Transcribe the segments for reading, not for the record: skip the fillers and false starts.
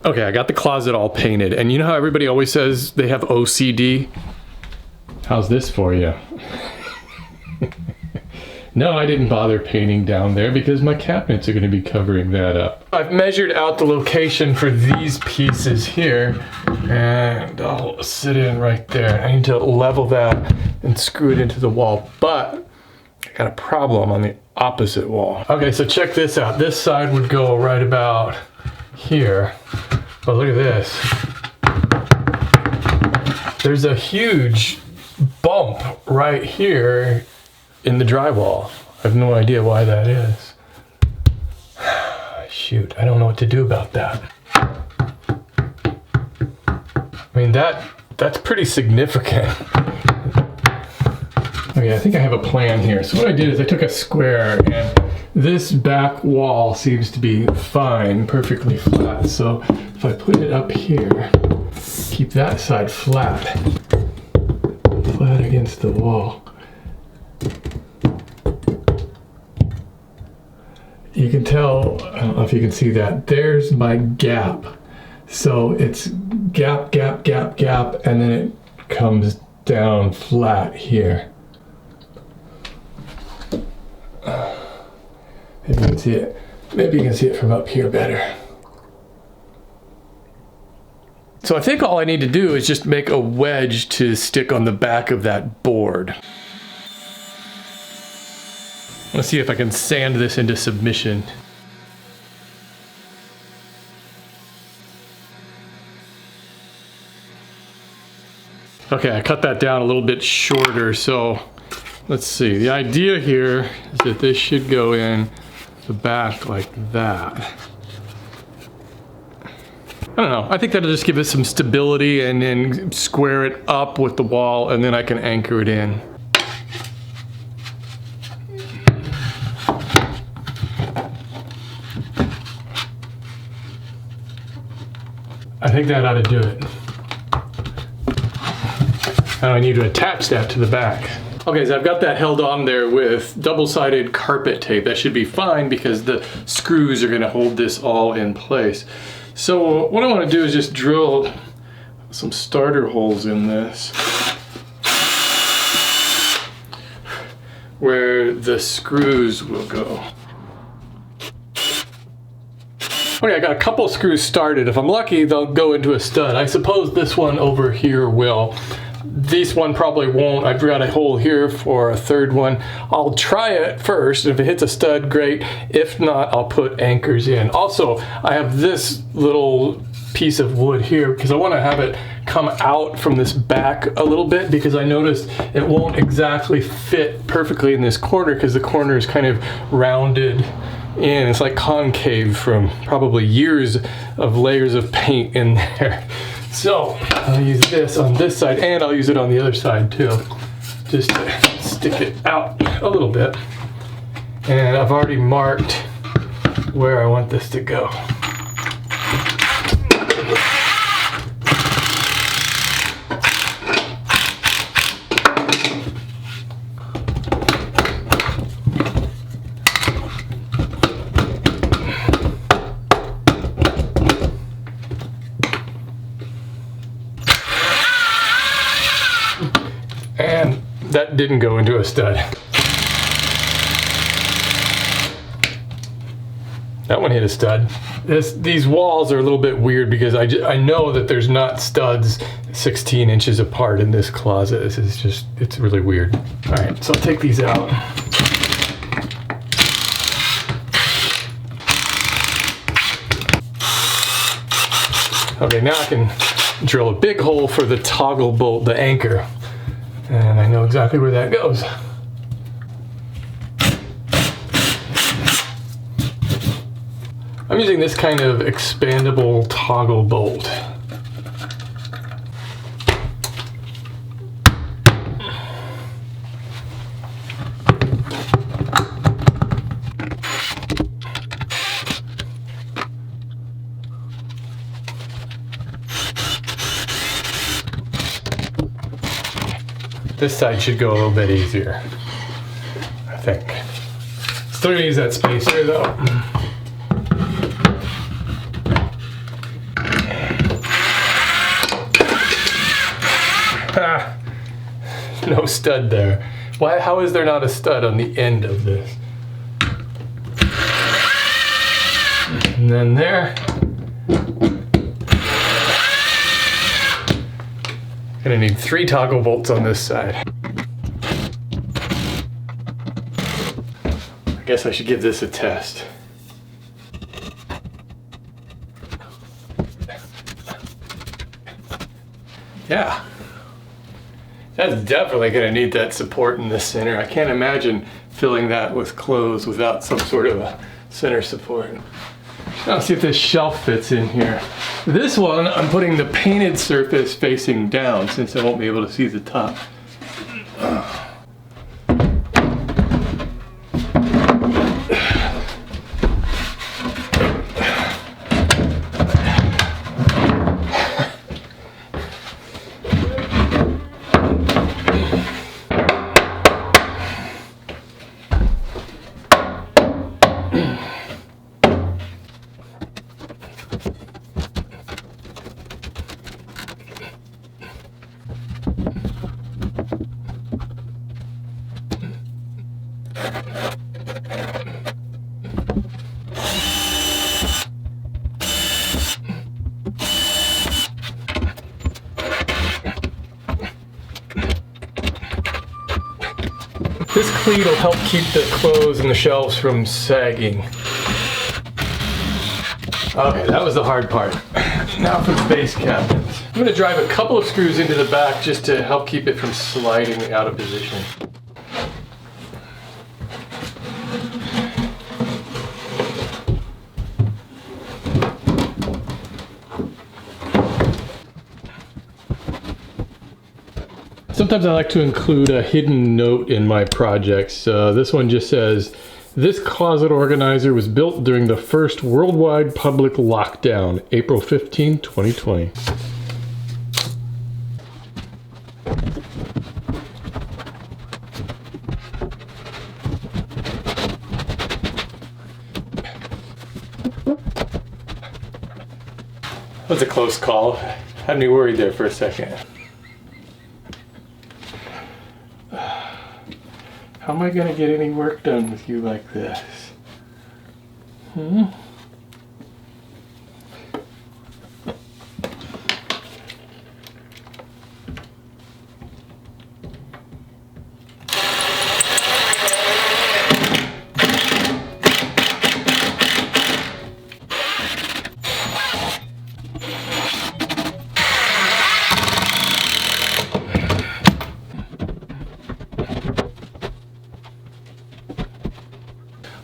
Okay, I got the closet all painted, and you know how everybody always says they have OCD? How's this for you? No, I didn't bother painting down there because my cabinets are going to be covering that up. I've measured out the location for these pieces here, and I'll sit in right there. I need to level that and screw it into the wall, but I got a problem on the opposite wall. Okay, so check this out. This side would go right about here, but look at this. There's a huge bump right here in the drywall. I have no idea why that is. Shoot, I don't know what to do about that. I mean, that's pretty significant. Okay, I think I have a plan here. So what I did is I took a square, and this back wall seems to be fine, perfectly flat. So if I put it up here, keep that side flat against the wall. You can tell, I don't know if you can see that, there's my gap. So it's gap, gap, gap, gap, and then it comes down flat here. Maybe you can see it. Maybe you can see it from up here better. So I think all I need to do is just make a wedge to stick on the back of that board. Let's see if I can sand this into submission. Okay, I cut that down a little bit shorter, so let's see. The idea here is that this should go in the back like that. I don't know, I think that'll just give it some stability and then square it up with the wall, and then I can anchor it in. I think that ought to do it. Now I need to attach that to the back. Okay, so I've got that held on there with double-sided carpet tape. That should be fine because the screws are gonna hold this all in place. So what I wanna do is just drill some starter holes in this where the screws will go. Okay, I got a couple screws started. If I'm lucky, they'll go into a stud. I suppose this one over here will. This one probably won't. I've got a hole here for a third one. I'll try it first. If it hits a stud, great. If not, I'll put anchors in. Also, I have this little piece of wood here because I want to have it come out from this back a little bit, because I noticed it won't exactly fit perfectly in this corner because the corner is kind of rounded in. It's like concave from probably years of layers of paint in there. So I'll use this on this side, and I'll use it on the other side too, just to stick it out a little bit. And I've already marked where I want this to go. And that didn't go into a stud. That one hit a stud. These walls are a little bit weird because I know that there's not studs 16 inches apart in this closet. This is just, it's really weird. All right, so I'll take these out. Okay, now I can drill a big hole for the toggle bolt, the anchor. And I know exactly where that goes. I'm using this kind of expandable toggle bolt. This side should go a little bit easier, I think. Still gonna use that spacer though. no stud there. Why? How is there not a stud on the end of this? And then there. Gonna need 3 toggle bolts on this side. I guess I should give this a test. Yeah. That's definitely gonna need that support in the center. I can't imagine filling that with clothes without some sort of a center support. Let's see if this shelf fits in here. This one, I'm putting the painted surface facing down since I won't be able to see the top. This cleat will help keep the clothes and the shelves from sagging. Okay, that was the hard part. Now for the base cabinets. I'm going to drive a couple of screws into the back just to help keep it from sliding out of position. Sometimes I like to include a hidden note in my projects. This one just says, this closet organizer was built during the first worldwide public lockdown, April 15, 2020. That was a close call. Had me worried there for a second. How am I going to get any work done with you like this?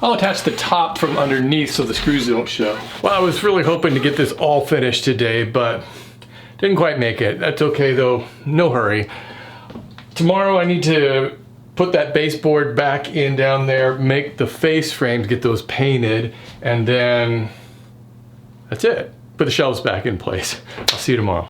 I'll attach the top from underneath so the screws don't show. Well, I was really hoping to get this all finished today, but didn't quite make it. That's okay though, no hurry. Tomorrow I need to put that baseboard back in down there, make the face frames, get those painted, and then that's it. Put the shelves back in place. I'll see you tomorrow.